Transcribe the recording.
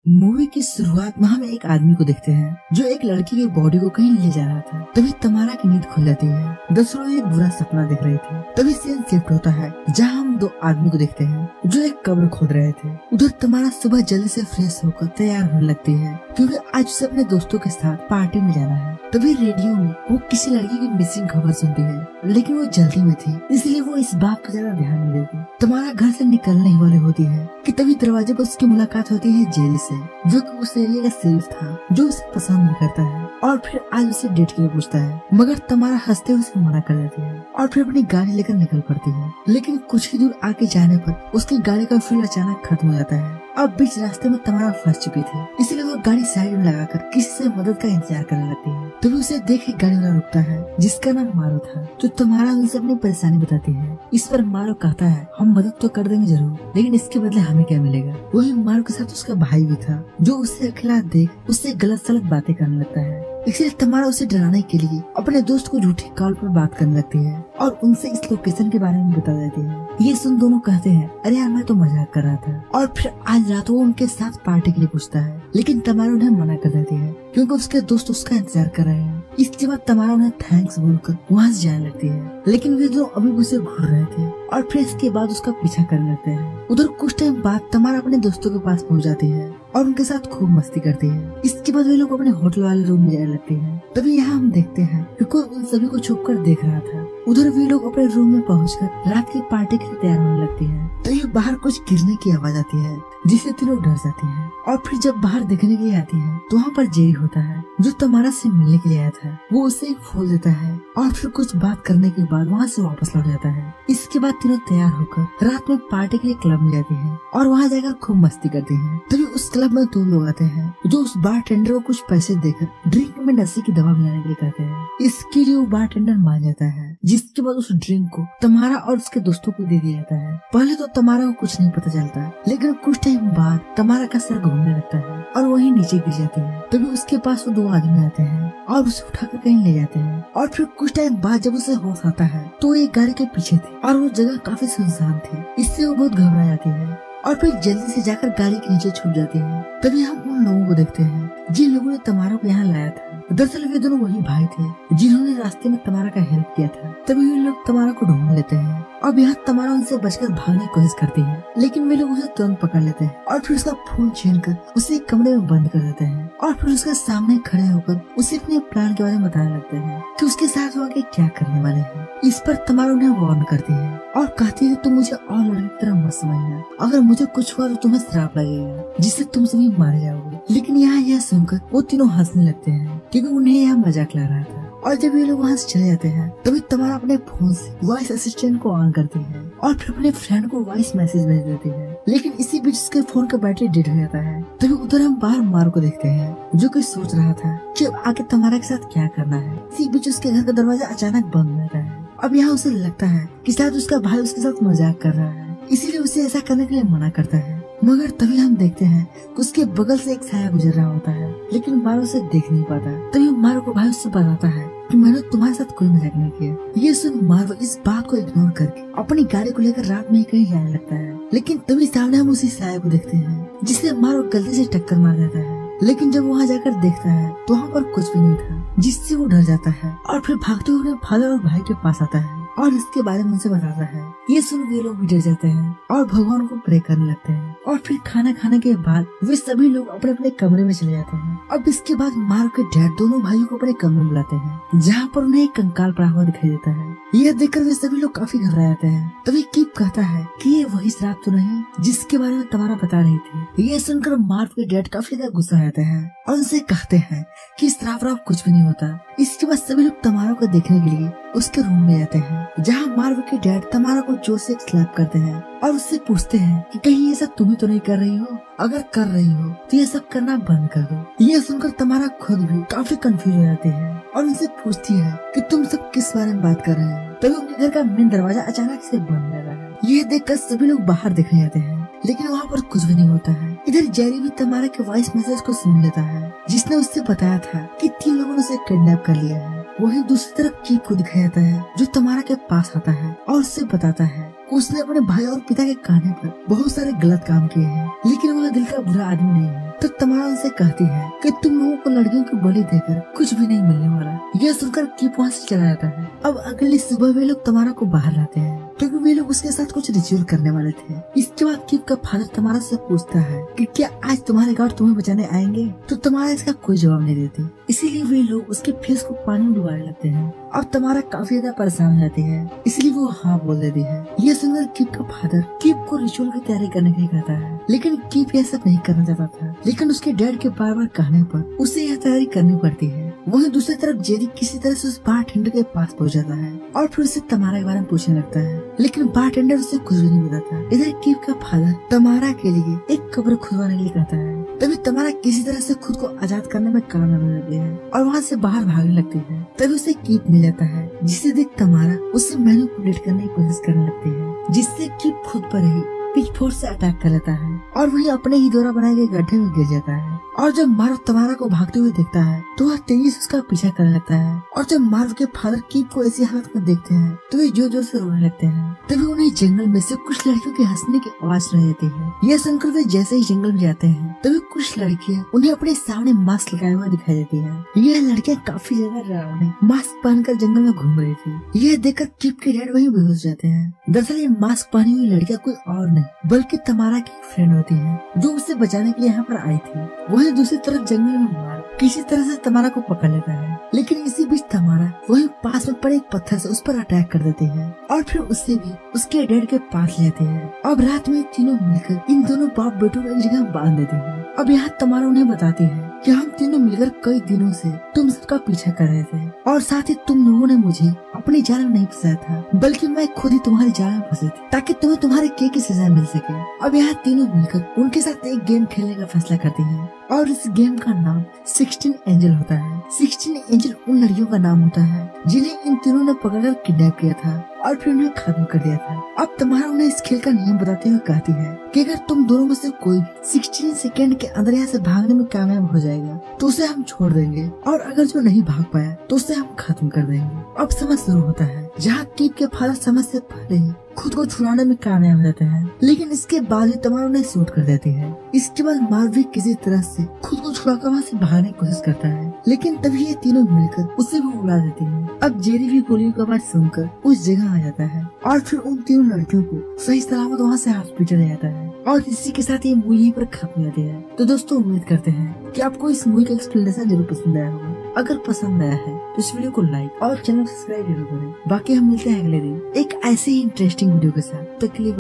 Movie की शुरुआत में हम एक आदमी को देखते हैं जो एक लड़की की बॉडी को कहीं ले जा रहा था। तभी तमारा की नींद खुल जाती है। दरअसल वो एक बुरा सपना देख रहे थे। तभी सीन शिफ्ट होता है जहाँ हम दो आदमी को देखते हैं जो एक कब्र खोद रहे थे। उधर तमारा सुबह जल्दी से फ्रेश होकर तैयार होने लगती है क्योंकि आज उसे अपने दोस्तों के साथ पार्टी में जाना है। तभी रेडियो में वो किसी लड़की की मिसिंग खबर सुनती है, लेकिन वो जल्दी में थी इसलिए वो इस बात पर ज्यादा ध्यान नहीं देती। तमारा घर से निकलने ही वाली होती है कि तभी दरवाजे पर उसकी मुलाकात होती है जेरी से, जो कि उस एरिया का शेरिफ था जो उसे पसंद नहीं करता है और फिर आज उसे डेट के लिए पूछता है, मगर तमारा हंसते हुए उसे मना कर देती है और फिर अपनी गाड़ी लेकर निकल पड़ती है। लेकिन कुछ ही दूर आगे जाने पर उसकी गाड़ी का फ्यूल अचानक खत्म हो जाता है। अब बीच रास्ते में तमारा फंस चुकी थी, इसलिए वो गाड़ी साइड में लगाकर किसी से मदद का इंतजार करने लगती है। तभी उसे देख के गाड़ी वाला रुकता है जिसका नाम मारो था, जो तमारा उनसे अपनी परेशानी बताती है। इस पर मारो कहता है, हम मदद तो कर देंगे जरूर, लेकिन इसके बदले हमें क्या मिलेगा। वही मारो के साथ उसका भाई भी था जो उससे अकेला देख उससे गलत सलत बातें करने लगता है। इसलिए तमारा उसे डराने के लिए अपने दोस्त को झूठी कॉल पर बात करने लगती है और उनसे इस लोकेशन के बारे में बता देती है। ये सुन दोनों कहते हैं, अरे यार मैं तो मजाक कर रहा था। और फिर आज रात वो उनके साथ पार्टी के लिए पूछता है, लेकिन तमारा उन्हें मना कर देती है क्योंकि उसके दोस्त उसका इंतजार कर रहे हैं। इसके बाद तमारा उन्हें थैंक्स बोलकर वहाँ से जाने लगती है, लेकिन वे दोनों अभी उसे घूर रहे थे और फिर इसके बाद उसका पीछा करने लगते हैं। उधर कुछ टाइम बाद तमारा अपने दोस्तों के पास पहुँच जाती है और उनके साथ खूब मस्ती करती है। इसके बाद वे लोग अपने होटल वाले रूम में जाने लगते हैं। तभी यहाँ हम देखते हैं कि कोई उन सभी को छुप कर देख रहा था। उधर वे लोग अपने रूम में पहुंचकर रात की पार्टी के लिए तैयार होने लगती हैं। तभी बाहर कुछ गिरने की आवाज आती है जिससे तीनों डर जाती हैं और फिर जब बाहर देखने के लिए आती हैं तो वहाँ पर जेरी होता है जो तमारा से मिलने के लिए आया था। वो उसे एक फूल देता है और फिर कुछ बात करने के बाद वहाँ से वापस लौट जाता है। इसके बाद तीनों तैयार होकर रात में पार्टी के लिए क्लब में जाती हैं और वहाँ जाकर खूब मस्ती करती हैं। तभी उस क्लब में दो लोग आते हैं जो उस बारटेंडर को कुछ पैसे देकर ड्रिंक में नशे की दवा मिलाने के लिए कहते हैं। इसके लिए वो बारटेंडर मान जाता है, जिसके बाद उस ड्रिंक को तमारा और उसके दोस्तों को दे दिया जाता है। पहले तो तमारा को कुछ नहीं पता चलता, लेकिन कुछ टाइम बाद तमारा का सर घूमने लगता है और वही नीचे गिर जाती है। तभी उसके पास वो दो आदमी आते हैं और उसे उठाकर कहीं ले जाते हैं और फिर कुछ टाइम बाद जब उसे होश आता है तो एक गाड़ी के पीछे थी और वो जगह काफी सुनसान थी। इससे वो बहुत घबरा जाती है और फिर जल्दी से जाकर गाड़ी के नीचे छुप जाती है। तभी हम उन लोगों को देखते हैं जिन लोगों ने तमारा को यहाँ लाया था। दरअसल वे दोनों वही भाई थे जिन्होंने रास्ते में तमारा का हेल्प किया था। तभी वे लोग तमारा को ढूंढ लेते हैं। अब यहाँ तमारा उनसे बचकर भागने की कोशिश करती है, लेकिन वे लोग उसे तुरंत पकड़ लेते हैं और फिर उसका फोन छीन कर उसे एक कमरे में बंद कर देते हैं और फिर उसके सामने खड़े होकर उसे अपने प्लान के बारे में बताने लगते हैं कि उसके साथ वो आगे क्या करने वाले हैं। इस पर तमारा उन्हें वार्न करती है और कहती है तुम मुझे और लड़की की तरह मत समझना, अगर मुझे कुछ हुआ तो तुम्हें श्राप लगेगा जिससे तुम सभी मारे जाओगे। लेकिन यहाँ यह सुनकर वो तीनों हंसने लगते हैं क्योंकि उन्हें यह मजाक लग रहा था। और जब ये लोग वहाँ से चले जाते हैं तभी तमारा अपने फोन से वॉइस असिस्टेंट को ऑन करती है और फिर अपने फ्रेंड को वॉइस मैसेज भेज देती है। लेकिन इसी बीच उसके फोन का बैटरी डेड हो जाता है। तभी उधर हम बाहर मारो को देखते हैं जो कि सोच रहा था कि अब आगे तमारा के साथ क्या करना है। इसी बीच उसके घर का दरवाजा अचानक बंद हो जाता है। अब यहाँ उसे लगता है कि शायद उसका भाई उसके साथ मजाक कर रहा है, इसीलिए उसे ऐसा करने के लिए मना करता है। मगर तभी हम देखते हैं कि उसके बगल से एक साया गुजर रहा होता है, लेकिन मारो उसे देख नहीं पाता। तभी मारो को भाई उससे बताता है कि मैंने तुम्हारे साथ कोई मजाक नहीं किया। ये सुन मारो इस बात को इग्नोर करके अपनी गाड़ी को लेकर रात में ही कहीं जाने लगता है। लेकिन तभी सामने हम उसी साया को देखते हैं जिसे मारो गलती से टक्कर मार देता है। लेकिन जब वहाँ जाकर देखता है तो वहाँ पर कुछ भी नहीं था, जिससे वो डर जाता है और फिर भागते हुए फादर और भाई के पास आता है और इसके बारे में उनसे बताता है। ये सुन वे लोग भी डर जाते हैं और भगवान को प्रे करने लगते हैं और फिर खाना खाने के बाद वे सभी लोग अपने अपने कमरे में चले जाते हैं। अब इसके बाद मारो के डैड दोनों भाइयों को अपने कमरे में बुलाते हैं जहाँ पर उन्हें एक कंकाल पड़ा हुआ दिखाई देता है। यह देखकर वे सभी लोग काफी घबरा जाते हैं। तभी कीप कहता है कि ये वही श्राप तो नहीं जिसके बारे में तमारा बता रही थी। ये सुनकर मार्व के डैड काफी ज्यादा गुस्सा जाते हैं और उनसे कहते हैं कि श्राप राप कुछ भी नहीं होता। इसके बाद सभी लोग तमारा को देखने के लिए उसके रूम में जाते हैं जहाँ मार्व के डैड तमारा को जोर से स्लैप करते हैं और उससे पूछते हैं कि कहीं ये सब तुम ही तो नहीं कर रही हो, अगर कर रही हो तो ये सब करना बंद कर दो। ये सुनकर तमारा खुद भी काफी कंफ्यूज हो जाती है और उनसे पूछती है कि तुम सब किस बारे में बात कर रहे हो। तभी उनके घर का मेन दरवाजा अचानक से बंद हो जाता है। ये देखकर सभी लोग बाहर देखने जाते हैं, लेकिन वहाँ पर कुछ भी नहीं होता है। इधर जेरी भी तमारा के वॉइस मैसेज को सुन लेता है जिसने उससे बताया था कि 3 लोगों ने उसे किडनैप कर लिया है। वहीं दूसरी तरफ कीप को दिखाया जाता है जो तमारा के पास आता है और उससे बताता है उसने अपने भाई और पिता के कहने पर बहुत सारे गलत काम किए हैं, लेकिन वह दिल का बुरा आदमी नहीं है। तो तमारा उनसे कहती है कि तुम लोगों को लड़कियों की बलि देकर कुछ भी नहीं मिलने वाला। यह सुनकर कीप वहाँ से चला जाता है। अब अगली सुबह वे लोग तमारा को बाहर लाते हैं क्योंकि वे लोग उसके साथ कुछ रिचुअल करने वाले थे। इसके बाद कीप का फादर तमारा से पूछता है कि क्या आज तुम्हारे गार्ड तुम्हें बचाने आएंगे, तो तमारा इसका कोई जवाब नहीं देती। इसीलिए वे लोग उसके फेस को पानी में डुबाने लगते हैं और तमारा काफी ज्यादा परेशान हो जाती है, इसलिए वो हाँ बोल देती है। यह सुनकर कीप का फादर कीप को रिचुअल की तैयारी करने के लिए कहता है, लेकिन कीप यह सब नहीं करना चाहता था। लेकिन उसके डैड के बार बार कहने पर उसे यह तैयारी करनी पड़ती है। वहीं दूसरी तरफ जेरी किसी तरह से उस बारटेंडर के पास पहुंच जाता है और फिर उसे तमारा के बारे में पूछने लगता है, लेकिन बारटेंडर उसे कुछ भी नहीं बताता। इधर कीप का फादर तमारा के लिए एक कब्र खुदवाने के लिए कहता है। तभी तमारा किसी तरह से खुद को आजाद करने में कामयाब हो जाती है और वहाँ से बाहर भागने लगती है। तभी उसे कीप मिल जाता है, जिसे देख तमारा उसे मैनिपुलेट करने की कोशिश करने लगती है, जिससे कीप खुद पर ही पिचफोर्क से अटैक कर लेता है और वही अपने ही द्वारा बनाए गए गड्ढे में गिर जाता है। और जब मार्व तमारा को भागते हुए देखता है तो वह तेजी से उसका पीछा करने लगता है। और जब मार्व के फादर कीप को ऐसी हालत में देखते हैं तो वे जोर जोर से रोने लगते हैं। तभी उन्हें जंगल में से कुछ लड़कियों के हंसने की आवाज सुनाई देती है। यह सुनकर वे जैसे ही जंगल में जाते हैं तभी कुछ लड़कियां उन्हें अपने सामने मास्क लगाए हुए दिखाई देती है। यह लड़कियां काफी ज्यादा डरावनी मास्क पहनकर जंगल में घूम रही थी। यह देखकर कीप के डैड वहीं बेहोश जाते हैं। दरअसल ये मास्क पहनी हुई लड़कियां कोई और नहीं बल्कि तमारा की फ्रेंड होती है, जो उसे बचाने के लिए यहाँ पर आई थी। वहीं दूसरी तरफ जंगल में मार्व किसी तरह से तमारा को पकड़ लेता है, लेकिन इसी बीच तमारा वहीं पास में पड़े एक पत्थर से उस पर अटैक कर देती है और फिर उससे भी उसके डैड के पास ले जाती है। अब रात में तीनों मिलकर इन दोनों बाप बेटों को एक जगह बांध देती है। अब यहाँ तमारा उन्हें बताती है कि हम तीनों मिलकर कई दिनों से तुम सबका पीछा कर रहे थे और साथ ही तुम लोगों ने मुझे अपनी जाल में नहीं फंसाया था, बल्कि मैं खुद ही तुम्हारी जाल में फंसी थी ताकि तुम्हें तुम्हारे किए की सजा मिल सके। अब यहाँ तीनों मिलकर उनके साथ एक गेम खेलने का फैसला करती हैं और इस गेम का नाम 16 एंजल होता है। 16 एंजल उन लड़कियों का नाम होता है जिन्हें इन तीनों ने पकड़कर किडनैप किया था और फिर उन्हें खत्म कर दिया था। अब तमारा उन्हें इस खेल का नियम बताते हुए कहती है कि अगर तुम दोनों में से कोई 16 सेकंड के अंदर यहाँ से भागने में कामयाब हो जाएगा तो उसे हम छोड़ देंगे और अगर जो नहीं भाग पाया तो उसे हम खत्म कर देंगे। अब समय शुरू होता है जहाँ कीप के फादर समय से पहले ही खुद को छुड़ाने में कामयाब रहते हैं, लेकिन इसके बाद भी तमारा उन्हें शूट कर देती है। इसके बाद मार्व भी किसी तरह से खुद को छुड़ाकर वहाँ से भागने की कोशिश करता है, लेकिन तभी ये तीनों मिलकर उसे भी उड़ा देती है। अब जेरी भी गोलियों की आवाज सुनकर उस जगह आ जाता है और फिर उन तीनों लड़कियों को सही सलामत वहाँ से हॉस्पिटल ले जाता है और इसी के साथ ये मूवी यहीं पर खत्म हो जाती है। तो दोस्तों उम्मीद करते हैं कि आपको इस मूवी का एक्सप्लेनेशन जरूर पसंद आया होगा। अगर पसंद आया है तो इस वीडियो को लाइक और चैनल सब्सक्राइब जरूर करें। बाकी हम मिलते हैं अगले दिन एक ऐसे ही इंटरेस्टिंग वीडियो के साथ। तब तक के लिए